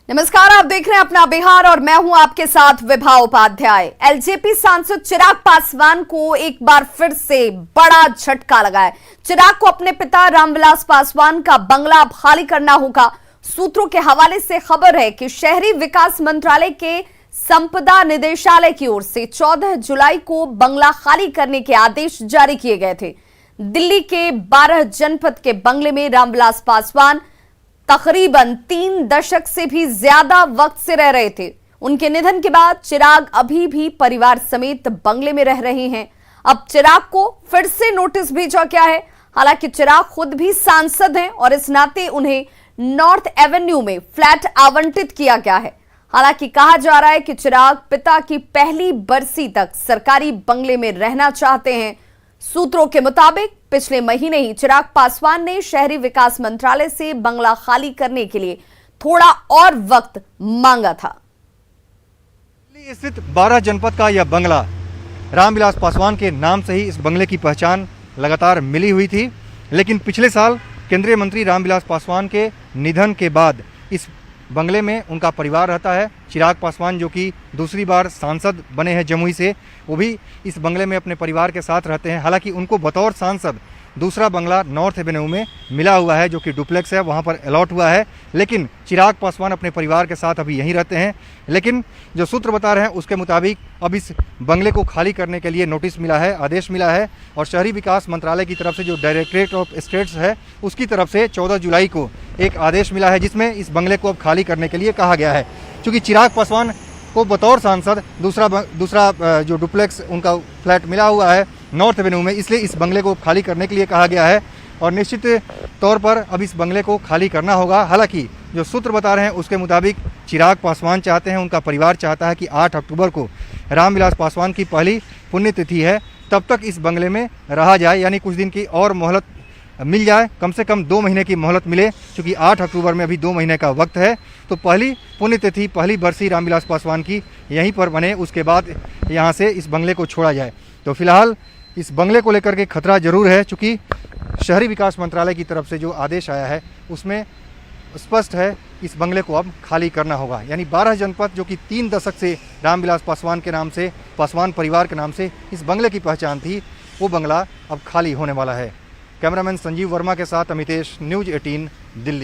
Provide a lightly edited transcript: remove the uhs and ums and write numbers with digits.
नमस्कार, आप देख रहे हैं अपना बिहार और मैं हूं आपके साथ विभा उपाध्याय। एलजेपी सांसद चिराग पासवान को एक बार फिर से बड़ा झटका लगा है। चिराग को अपने पिता रामविलास पासवान का बंगला अब खाली करना होगा। सूत्रों के हवाले से खबर है कि शहरी विकास मंत्रालय के संपदा निदेशालय की ओर से 14 जुलाई को बंगला खाली करने के आदेश जारी किए गए थे। दिल्ली के 12 जनपद के बंगले में रामविलास पासवान तकरीबन 3 दशक से भी ज्यादा वक्त से रह रहे थे। उनके निधन के बाद चिराग अभी भी परिवार समेत बंगले में रह रहे हैं। अब चिराग को फिर से नोटिस भेजा गया है। हालांकि चिराग खुद भी सांसद हैं और इस नाते उन्हें नॉर्थ एवेन्यू में फ्लैट आवंटित किया गया है। हालांकि कहा जा रहा है कि चिराग पिता की पहली बरसी तक सरकारी बंगले में रहना चाहते हैं। सूत्रों के मुताबिक पिछले महीने ही चिराग पासवान ने शहरी विकास मंत्रालय से बंगला खाली करने के लिए थोड़ा और वक्त मांगा था। दिल्ली स्थित 12 जनपद का यह बंगला रामविलास पासवान के नाम से ही इस बंगले की पहचान लगातार मिली हुई थी, लेकिन पिछले साल केंद्रीय मंत्री रामविलास पासवान के निधन के बाद इस बंगले में उनका परिवार रहता है। चिराग पासवान जो कि दूसरी बार सांसद बने हैं जमुई से, वो भी इस बंगले में अपने परिवार के साथ रहते हैं। हालांकि उनको बतौर सांसद दूसरा बंगला नॉर्थ एवेन्यू में मिला हुआ है, जो कि डुप्लेक्स है, वहाँ पर अलॉट हुआ है। लेकिन चिराग पासवान अपने परिवार के साथ अभी यहीं रहते हैं। लेकिन जो सूत्र बता रहे हैं उसके मुताबिक अब इस बंगले को खाली करने के लिए नोटिस मिला है, आदेश मिला है, और शहरी विकास मंत्रालय की तरफ से जो डायरेक्टरेट ऑफ स्टेट्स है उसकी तरफ से 14 जुलाई को एक आदेश मिला है, जिसमें इस बंगले को अब खाली करने के लिए कहा गया है। क्योंकि चिराग पासवान को बतौर सांसद दूसरा जो डुप्लेक्स उनका फ्लैट मिला हुआ है नॉर्थ एवेन्यू में, इसलिए इस बंगले को खाली करने के लिए कहा गया है और निश्चित तौर पर अब इस बंगले को खाली करना होगा। हालांकि जो सूत्र बता रहे हैं उसके मुताबिक चिराग पासवान चाहते हैं, उनका परिवार चाहता है कि 8 अक्टूबर को रामविलास पासवान की पहली पुण्यतिथि है, तब तक इस बंगले में रहा जाए, यानी कुछ दिन की और मोहलत मिल जाए, कम से कम 2 महीने की मोहलत मिले। क्योंकि 8 अक्टूबर में अभी 2 महीने का वक्त है, तो पहली पुण्यतिथि, पहली बरसी रामविलास पासवान की यहीं पर बने, उसके बाद यहाँ से इस बंगले को छोड़ा जाए। तो फिलहाल इस बंगले को लेकर के खतरा जरूर है, चूँकि शहरी विकास मंत्रालय की तरफ से जो आदेश आया है उसमें स्पष्ट है इस बंगले को अब खाली करना होगा। यानी 12 जनपद जो कि 3 दशक से रामविलास पासवान के नाम से, पासवान परिवार के नाम से इस बंगले की पहचान थी, वो बंगला अब खाली होने वाला है। कैमरामैन संजीव वर्मा के साथ अमितेश, न्यूज़ 18 दिल्ली।